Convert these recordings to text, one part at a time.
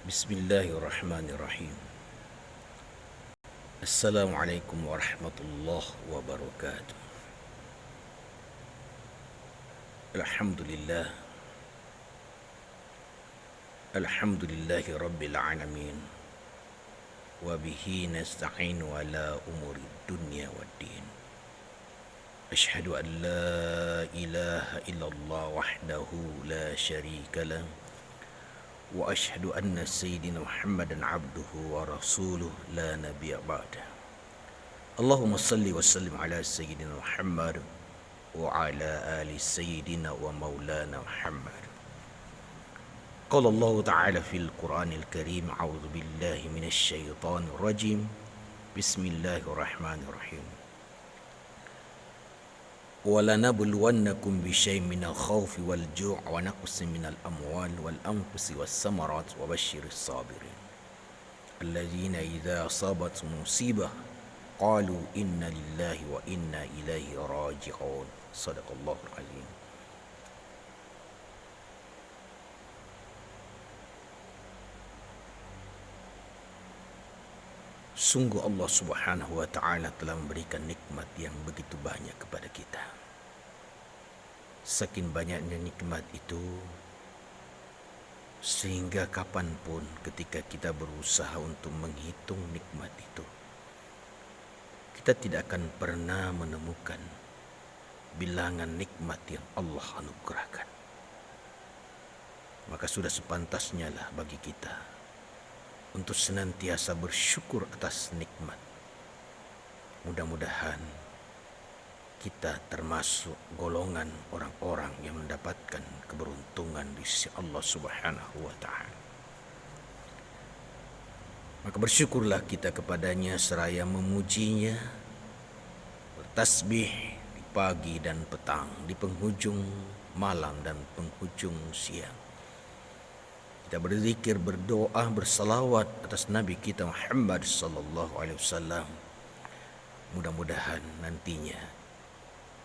Bismillahirrahmanirrahim. Assalamualaikum warahmatullahi wabarakatuh. Alhamdulillah. Alhamdulillahi rabbil alamin. Wa bihi nasta'inu ala umuri dunya waddin. Ashhadu an la ilaha illallah wahdahu la syarika lah. Wa ashhadu anna sayyidina Muhammadan abduhu wa rasuluh la nabiyya ba'dah. Allahumma salli wa sallim ala sayyidina Muhammad wa ala ali sayyidina wa maulana Muhammad. Qala Allah ta'ala fil Qur'anil Karim, a'udzu billahi minasy syaithanir rajim. Bismillahirrahmanirrahim. وَلَنَبْلُوَنَّكُمْ بِشَيْءٍ مِنَ الْخَوْفِ وَالْجُوعِ وَنَقْصٍ مِنَ الْأَمْوَالِ وَالْأَنْفُسِ وَالثَّمَرَاتِ وَبَشِّرِ الصَّابِرِينَ الَّذِينَ إِذَا أَصَابَتْهُمْ مُصِيبَةٌ قَالُوا إِنَّا لِلَّهِ وَإِنَّا إِلَيْهِ رَاجِعُونَ. صدق الله العظيم. Sungguh Allah Subhanahu wa ta'ala telah memberikan nikmat yang begitu banyak kepada kita. Saking banyaknya nikmat itu, sehingga kapanpun ketika kita berusaha untuk menghitung nikmat itu, kita tidak akan pernah menemukan bilangan nikmat yang Allah anugerahkan. Maka sudah sepantasnya lah bagi kita untuk senantiasa bersyukur atas nikmat. Mudah-mudahan kita termasuk golongan orang-orang yang mendapatkan keberuntungan di sisi Allah Subhanahu wa ta'ala. Maka bersyukurlah kita kepadanya seraya memujinya, bertasbih di pagi dan petang, di penghujung malam dan penghujung siang. Kita berzikir, berdoa, bersalawat atas Nabi kita Muhammad sallallahu alaihi wasallam. Mudah-mudahan nantinya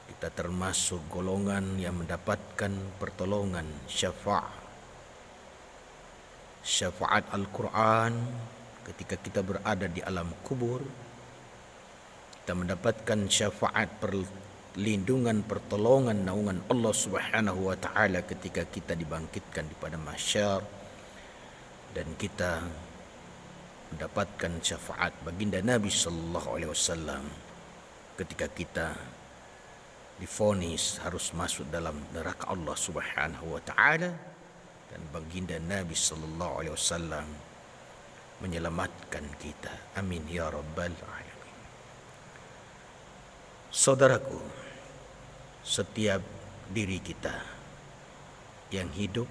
kita termasuk golongan yang mendapatkan pertolongan syafaat Al-Quran ketika kita berada di alam kubur. Kita mendapatkan syafaat perlindungan, pertolongan, naungan Allah Subhanahu wa ta'ala ketika kita dibangkitkan di padang mahsyar. Dan kita mendapatkan syafaat baginda Nabi sallallahu alaihi wasallam ketika kita divonis harus masuk dalam neraka Allah Subhanahu wa ta'ala, dan baginda Nabi sallallahu alaihi wasallam menyelamatkan kita. Amin ya rabbal alamin. Saudaraku, setiap diri kita yang hidup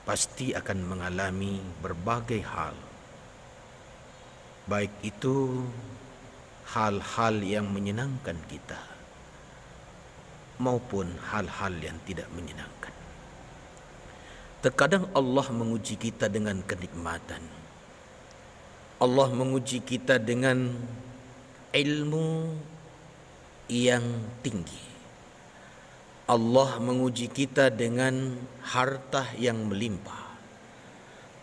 pasti akan mengalami berbagai hal, baik itu hal-hal yang menyenangkan kita maupun hal-hal yang tidak menyenangkan. Terkadang Allah menguji kita dengan kenikmatan. Allah menguji kita dengan ilmu yang tinggi. Allah menguji kita dengan harta yang melimpah.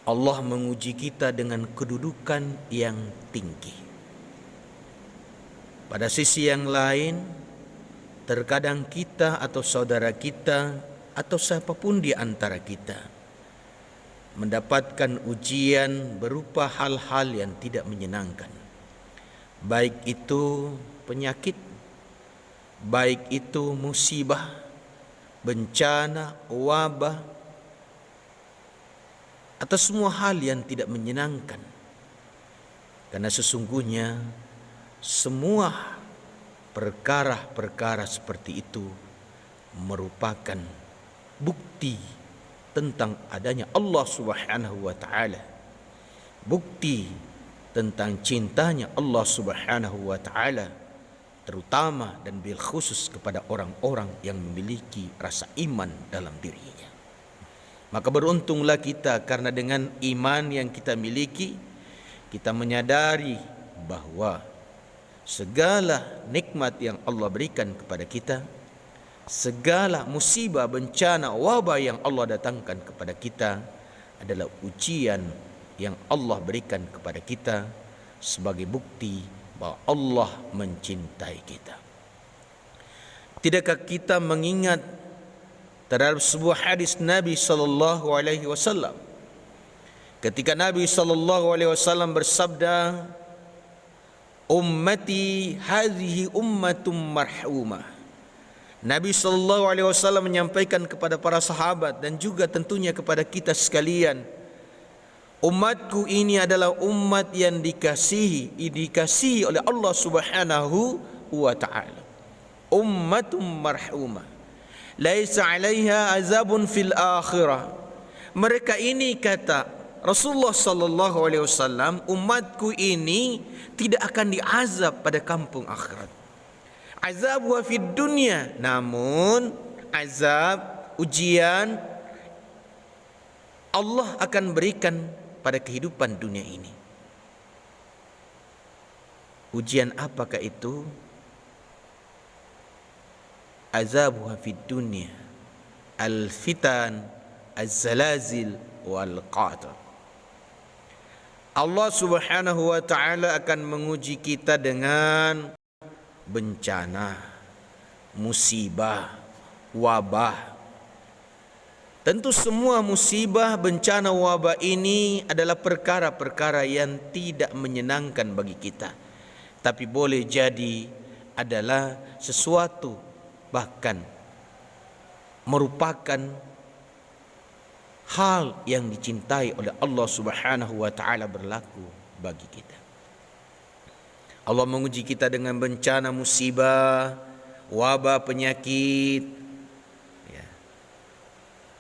Allah menguji kita dengan kedudukan yang tinggi. Pada sisi yang lain, terkadang kita atau saudara kita atau siapapun di antara kita mendapatkan ujian berupa hal-hal yang tidak menyenangkan. Baik itu penyakit, baik itu musibah, bencana, wabah, atau semua hal yang tidak menyenangkan. Karena sesungguhnya semua perkara-perkara seperti itu merupakan bukti tentang adanya Allah Subhanahu wa ta'ala, bukti tentang cintanya Allah Subhanahu wa ta'ala, terutama dan bil khusus kepada orang-orang yang memiliki rasa iman dalam dirinya. Maka beruntunglah kita karena dengan iman yang kita miliki, kita menyadari bahwa segala nikmat yang Allah berikan kepada kita, segala musibah, bencana, wabah yang Allah datangkan kepada kita adalah ujian yang Allah berikan kepada kita sebagai bukti bahawa Allah mencintai kita. Tidakkah kita mengingat terhadap sebuah hadis Nabi sallallahu alaihi wasallam ketika Nabi sallallahu alaihi wasallam bersabda, ummati hadhihi ummatum marhumah. Nabi sallallahu alaihi wasallam menyampaikan kepada para sahabat dan juga tentunya kepada kita sekalian, umatku ini adalah umat yang dikasihi oleh Allah Subhanahu wa taala. Ummatum marhumah. Laisa 'alaiha azabun fil akhirah. Mereka ini, kata Rasulullah sallallahu alaihi wasallam, umatku ini tidak akan diazab pada kampung akhirat. Azab wa fid dunya, namun azab, ujian Allah akan berikan pada kehidupan dunia ini. Ujian apakah itu? Azab wa fid dunya al-fitan, az-zalazil wal qatar. Allah Subhanahu wa taala akan menguji kita dengan bencana, musibah, wabah. Tentu semua musibah, bencana, wabah ini adalah perkara-perkara yang tidak menyenangkan bagi kita. Tapi boleh jadi adalah sesuatu, bahkan merupakan hal yang dicintai oleh Allah Subhanahu wa taala berlaku bagi kita. Allah menguji kita dengan bencana, musibah, wabah, penyakit. Ya.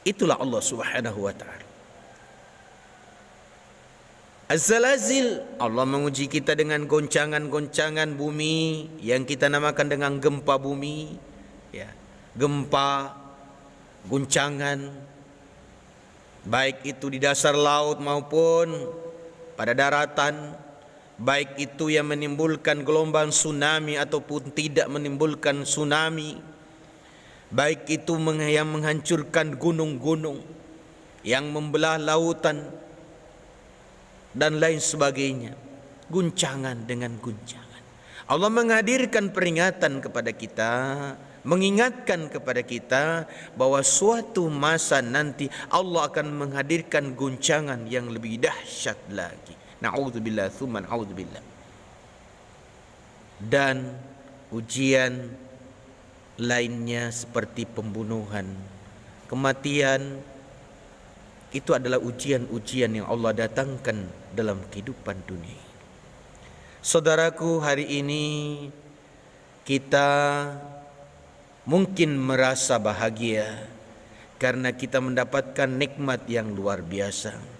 Itulah Allah Subhanahu wa taala. Az-zalazil, Allah menguji kita dengan goncangan-goncangan bumi yang kita namakan dengan gempa bumi. Ya. Gempa, guncangan, baik itu di dasar laut maupun pada daratan. Baik itu yang menimbulkan gelombang tsunami ataupun tidak menimbulkan tsunami. Baik itu yang menghancurkan gunung-gunung, yang membelah lautan dan lain sebagainya. Guncangan dengan guncangan. Allah menghadirkan peringatan kepada kita, mengingatkan kepada kita bahwa suatu masa nanti Allah akan menghadirkan guncangan yang lebih dahsyat lagi. Na'udzubillah, tsumma na'udzubillah. Dan ujian lainnya seperti pembunuhan, kematian, itu adalah ujian-ujian yang Allah datangkan dalam kehidupan dunia. Saudaraku, hari ini kita mungkin merasa bahagia karena kita mendapatkan nikmat yang luar biasa.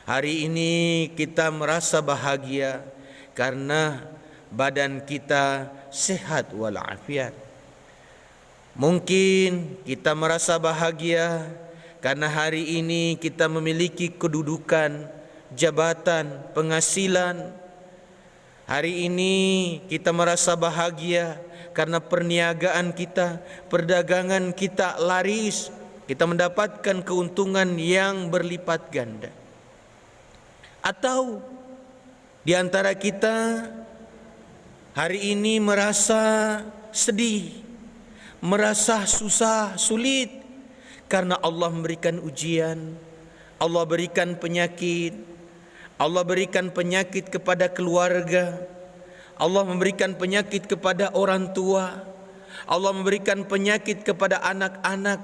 Hari ini kita merasa bahagia karena badan kita sehat walafiat. Mungkin kita merasa bahagia karena hari ini kita memiliki kedudukan, jabatan, penghasilan. Hari ini kita merasa bahagia karena perniagaan kita, perdagangan kita laris. Kita mendapatkan keuntungan yang berlipat ganda. Atau di antara kita hari ini merasa sedih, merasa susah, sulit karena Allah memberikan ujian, Allah berikan penyakit, Allah berikan penyakit kepada keluarga, Allah memberikan penyakit kepada orang tua, Allah memberikan penyakit kepada anak-anak,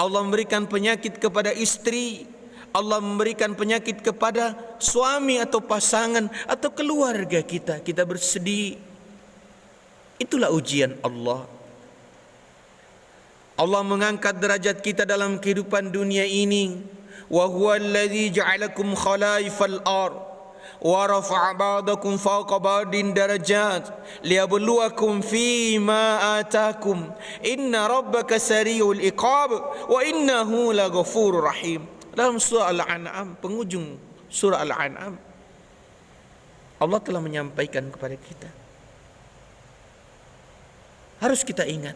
Allah memberikan penyakit kepada istri, Allah memberikan penyakit kepada suami atau pasangan atau keluarga kita. Kita bersedih. Itulah ujian Allah. Allah mengangkat derajat kita dalam kehidupan dunia ini. Wa huwa alladhi ja'alakum khalaifal ardh wa rafa'a ba'dakum fawqa ba'din darajat liyabluwakum fima atakum inna rabbaka sari'ul iqab wa innahu laghafurur rahim. Dalam surah Al-An'am, penghujung surah Al-An'am, Allah telah menyampaikan kepada kita. Harus kita ingat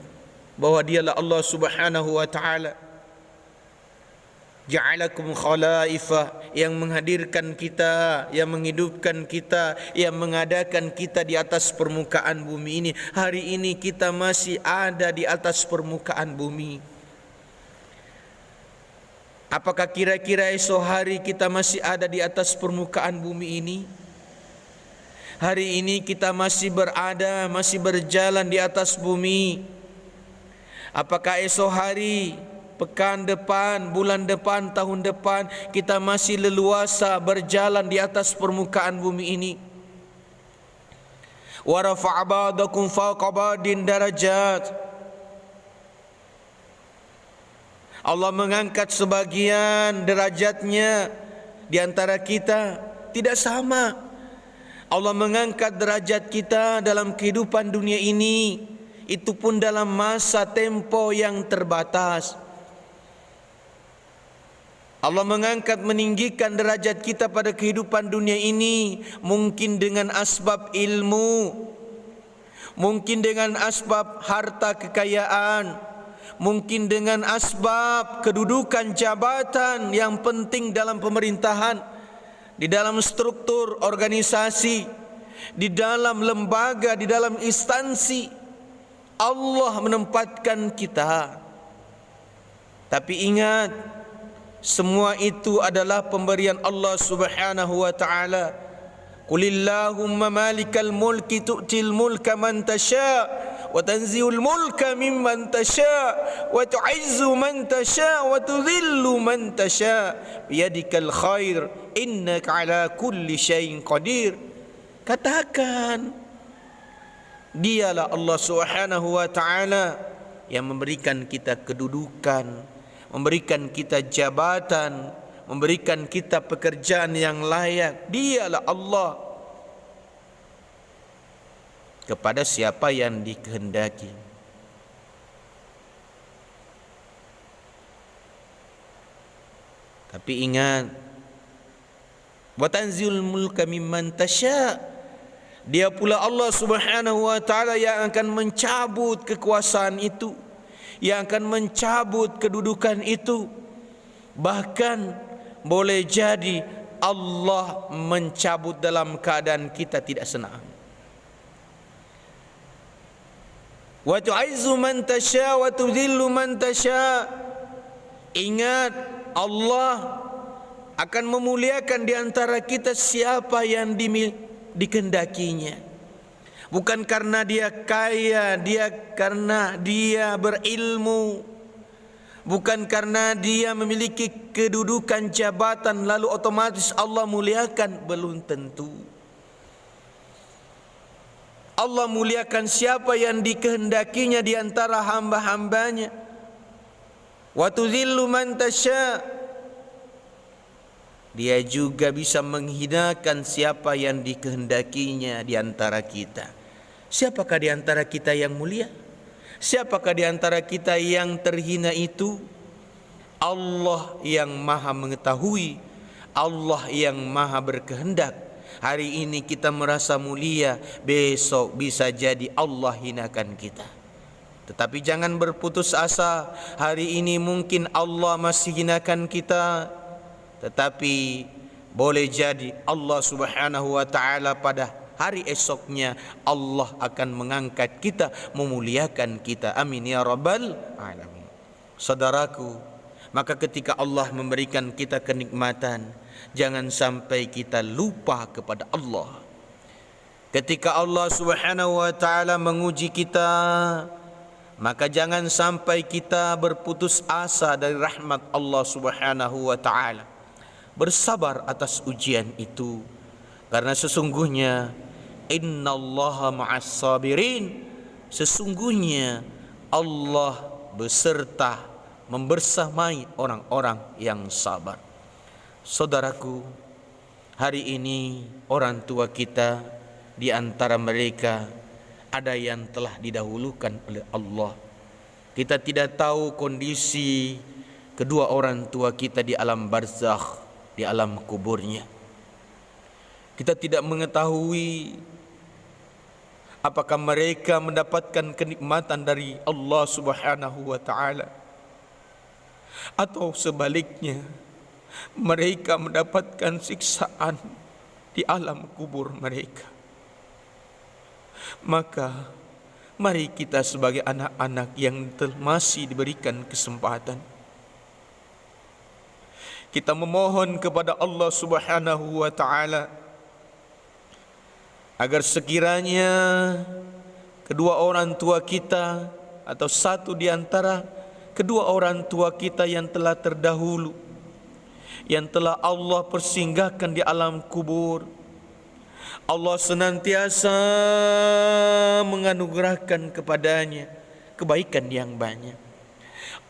bahwa dialah Allah Subhanahu wa ta'ala Ja'alakum khalaifa, yang menghadirkan kita, yang menghidupkan kita, yang mengadakan kita di atas permukaan bumi ini. Hari ini kita masih ada di atas permukaan bumi. Apakah kira-kira esok hari kita masih ada di atas permukaan bumi ini? Hari ini kita masih berada, masih berjalan di atas bumi. Apakah esok hari, pekan depan, bulan depan, tahun depan kita masih leluasa berjalan di atas permukaan bumi ini? Wa rafa'a ba'dakum fawqa ba'din darajat. Allah mengangkat sebagian derajatnya di antara kita tidak sama. Allah mengangkat derajat kita dalam kehidupan dunia ini, itu pun dalam masa tempo yang terbatas. Allah mengangkat, meninggikan derajat kita pada kehidupan dunia ini, mungkin dengan asbab ilmu, mungkin dengan asbab harta kekayaan, mungkin dengan asbab kedudukan jabatan yang penting dalam pemerintahan, di dalam struktur organisasi, di dalam lembaga, di dalam instansi. Allah menempatkan kita. Tapi ingat, semua itu adalah pemberian Allah Subhanahu wa taala. Qulillahumma malikal mulki tu'til mulka man tasha' wa tanzi'ul mulka mimman tasha' wa tu'izzu man tasha' wa tudhillu man tasha' biyadikal khair innaka ala kulli syai'in qadir. Katakan, dialah Allah Subhanahu wa taala yang memberikan kita kedudukan, memberikan kita jabatan, memberikan kita pekerjaan yang layak. Dialah Allah kepada siapa yang dikehendaki. Tapi ingat, wa tanzilul mulka mimman tasya', dia pula Allah Subhanahu wa taala yang akan mencabut kekuasaan itu, yang akan mencabut kedudukan itu. Bahkan boleh jadi Allah mencabut dalam keadaan kita tidak senang. Wa tu'izzu man tasya' wa tudhillu man tasya'. Ingat, Allah akan memuliakan di antara kita siapa yang dikehendakinya. Bukan karena dia kaya, karena dia berilmu, bukan karena dia memiliki kedudukan jabatan lalu otomatis Allah muliakan. Belum tentu. Allah muliakan siapa yang dikehendakinya di antara hamba-hambanya. Wa tudhillu man tasya'. Dia juga bisa menghinakan siapa yang dikehendakinya di antara kita. Siapakah di antara kita yang mulia? Siapakah di antara kita yang terhina itu? Allah yang maha mengetahui, Allah yang maha berkehendak. Hari ini kita merasa mulia, besok bisa jadi Allah hinakan kita. Tetapi jangan berputus asa. Hari ini mungkin Allah masih hinakan kita, tetapi boleh jadi Allah Subhanahu wa taala pada hari esoknya Allah akan mengangkat kita, memuliakan kita. Amin ya rabbal alamin. Saudaraku, maka ketika Allah memberikan kita kenikmatan, jangan sampai kita lupa kepada Allah. Ketika Allah Subhanahu wa taala menguji kita, maka jangan sampai kita berputus asa dari rahmat Allah Subhanahu wa taala. Bersabar atas ujian itu, karena sesungguhnya innallaha ma'as sabirin, sesungguhnya Allah beserta membersamai orang-orang yang sabar. Saudaraku, hari ini orang tua kita, di antara mereka ada yang telah didahulukan oleh Allah. Kita tidak tahu kondisi kedua orang tua kita di alam barzakh, di alam kuburnya. Kita tidak mengetahui apakah mereka mendapatkan kenikmatan dari Allah Subhanahu wa taala, atau sebaliknya mereka mendapatkan siksaan di alam kubur mereka. Maka mari kita sebagai anak-anak yang masih diberikan kesempatan, kita memohon kepada Allah Subhanahu wa taala agar sekiranya kedua orang tua kita atau satu di antara kedua orang tua kita yang telah terdahulu, yang telah Allah persinggahkan di alam kubur, Allah senantiasa menganugerahkan kepadanya kebaikan yang banyak.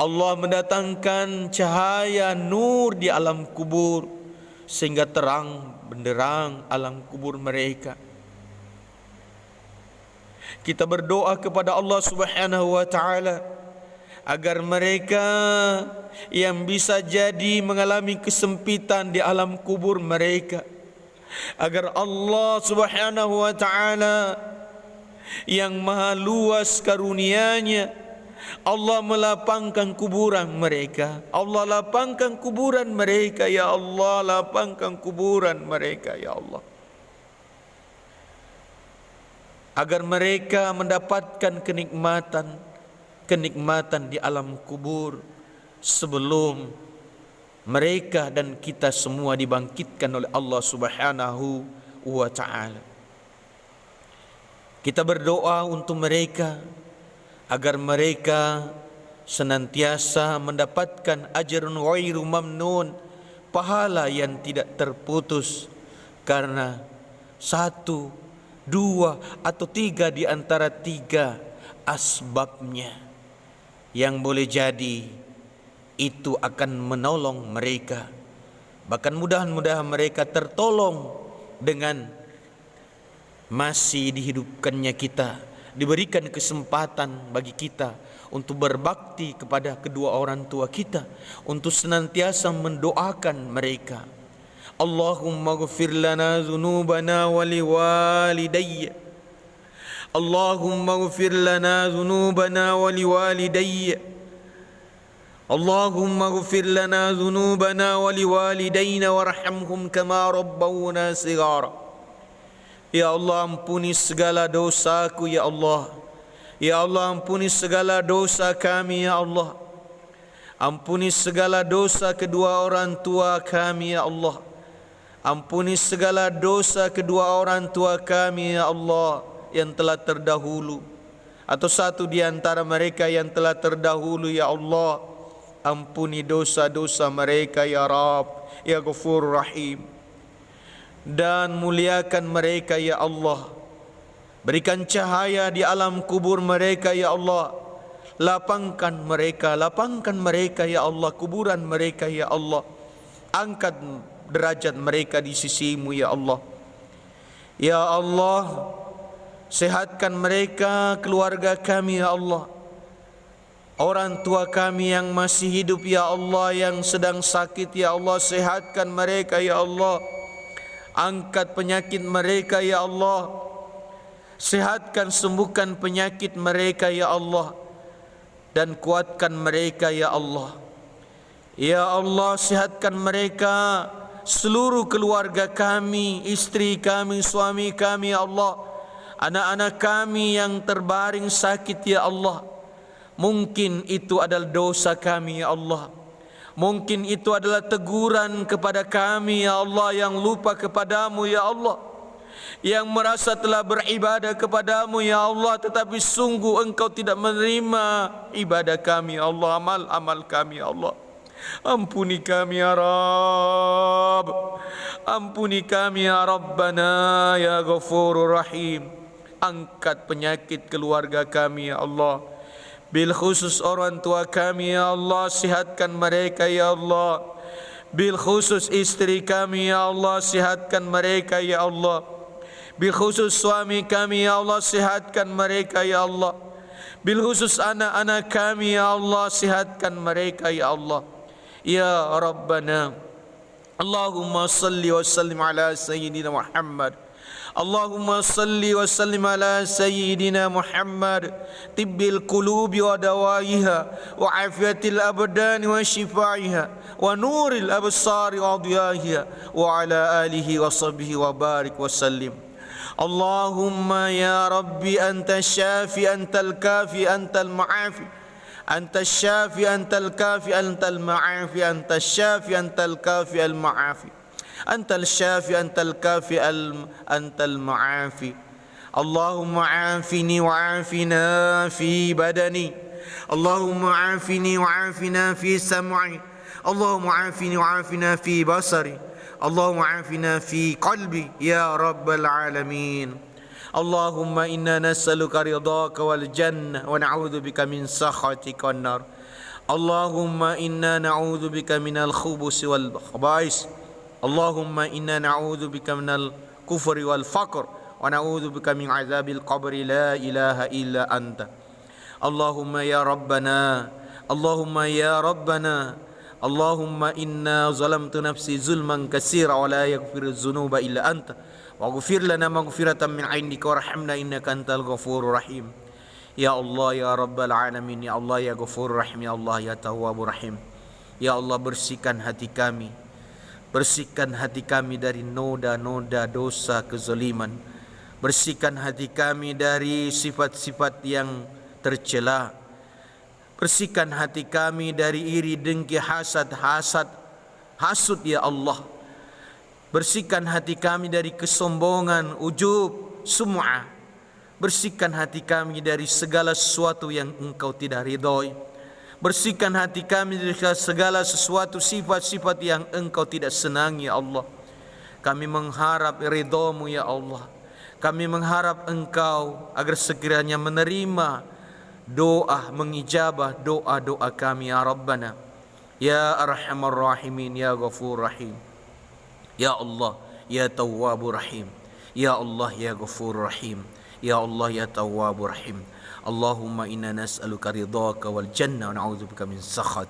Allah mendatangkan cahaya nur di alam kubur sehingga terang benderang alam kubur mereka. Kita berdoa kepada Allah Subhanahu wa taala agar mereka yang bisa jadi mengalami kesempitan di alam kubur mereka, agar Allah Subhanahu wa taala yang maha luas karunia-Nya, Allah melapangkan kuburan mereka. Allah lapangkan kuburan mereka, ya Allah, lapangkan kuburan mereka, ya Allah, agar mereka mendapatkan kenikmatan di alam kubur sebelum mereka dan kita semua dibangkitkan oleh Allah Subhanahu wa taala. Kita berdoa untuk mereka agar mereka senantiasa mendapatkan ajrun ghairu mamnun, pahala yang tidak terputus, karena satu, dua atau tiga di antara tiga asbabnya yang boleh jadi itu akan menolong mereka. Bahkan mudah-mudahan mereka tertolong dengan masih dihidupkannya kita, diberikan kesempatan bagi kita untuk berbakti kepada kedua orang tua kita, untuk senantiasa mendoakan mereka. Allahumma ghfir lana dhunubana wa liwalidayya. Allahumma ghfir lana dhunubana wa liwalidayya. Allahumma ghfir lana dhunubana wa liwalidayna warhamhum kama rabbawna shighara. Ya Allah, ampuni segala dosaku, ya Allah. Ya Allah, ampuni segala dosa kami, ya Allah. Ampuni segala dosa kedua orang tua kami, ya Allah. Ampuni segala dosa kedua orang tua kami, ya Allah, yang telah terdahulu atau satu di antara mereka yang telah terdahulu, ya Allah. Ampuni dosa-dosa mereka, ya Rabb, ya Ghafur Rahim. Dan muliakan mereka, ya Allah. Berikan cahaya di alam kubur mereka, ya Allah. Lapangkan mereka, ya Allah, kuburan mereka, ya Allah. Angkat derajat mereka di sisi-Mu, ya Allah. Ya Allah, sehatkan mereka, keluarga kami, ya Allah. Orang tua kami yang masih hidup, ya Allah, yang sedang sakit, ya Allah, sehatkan mereka, ya Allah. Angkat penyakit mereka, ya Allah. Sehatkan, sembuhkan penyakit mereka, ya Allah. Dan kuatkan mereka, ya Allah. Ya Allah, sehatkan mereka, seluruh keluarga kami, istri kami, suami kami, ya Allah. Anak-anak kami yang terbaring sakit, ya Allah. Mungkin itu adalah dosa kami, ya Allah. Mungkin itu adalah teguran kepada kami, ya Allah, yang lupa kepadamu, ya Allah, yang merasa telah beribadah kepadamu, ya Allah, tetapi sungguh Engkau tidak menerima ibadah kami, ya Allah, amal-amal kami, ya Allah. Ampuni kami, ya Rabb. Ampuni kami, ya Rabbana, ya Ghafurur Rahim. Angkat penyakit keluarga kami, ya Allah. Bil khusus orang tua kami, ya Allah, sihatkan mereka, ya Allah. Bil khusus istri kami, ya Allah, sihatkan mereka, ya Allah. Bil khusus suami kami, ya Allah, sihatkan mereka, ya Allah. Bil khusus anak-anak kami, ya Allah, sihatkan mereka, ya Allah. Ya Rabbana, Allahumma salli wa sallim ala Sayyidina Muhammad Allahumma salli wa sallim ala sayyidina Muhammad tibbil qulubi wa dawaiha wa afiyatil abdani wa shifaiha wa nuril absari wa adiyaiha wa ala alihi wa sahbihi wa barik wa sallim. Allahumma ya Rabbi anta syafi antal kafi antal ma'afi anta syafi antal kafi antal ma'afi anta syafi antal kafi al ma'afi أنت الشافي أنت الكافي أنت المعافي. اللهم عافني وعافنا في بدني. اللهم عافني وعافنا في سمعي. اللهم عافني وعافنا في بصري. اللهم عافنا في قلبي يا رب العالمين. اللهم إنا نسألك رضاك والجنة ونعوذ بك من سخطك والنار. اللهم إنا نعوذ بك من الخبث والخبائث. اللهم إنا نعوذ بك من الكفر والفقر ونعوذ بك من عذاب القبر لا إله إلا أنت. اللهم يا ربنا اللهم يا ربنا اللهم إنا ظلمت نفسي ظلما كثيرا ولا يغفر الذنوب إلا أنت واغفر لنا مغفرة من عندك وارحمنا إنك أنت الغفور الرحيم. يا الله يا رب العالمين. يا الله يا غفور رحيم. يا الله يا تواب رحيم. Ya Allah, bersihkan hati kami. Bersihkan hati kami dari noda-noda dosa kezaliman. Bersihkan hati kami dari sifat-sifat yang tercela. Bersihkan hati kami dari iri, dengki, hasad, hasud ya Allah. Bersihkan hati kami dari kesombongan, ujub, sum'ah. Bersihkan hati kami dari segala sesuatu yang Engkau tidak ridhoi. Bersihkan hati kami dari segala sesuatu sifat-sifat yang Engkau tidak senangi ya Allah. Kami mengharap ridha-Mu ya Allah. Kami mengharap Engkau agar sekiranya menerima doa, mengijabah doa-doa kami ya Rabbana. Ya Arhamar Rahimin, Ya Ghafur Rahim. Ya Allah, Ya Tawwabur Rahim. Ya Allah, Ya Ghafur Rahim. Ya Allah, Ya Tawwabur Rahim. Allahumma inna nas'aluka ridhaka wal jannah wa na'udzubika min sakhatik.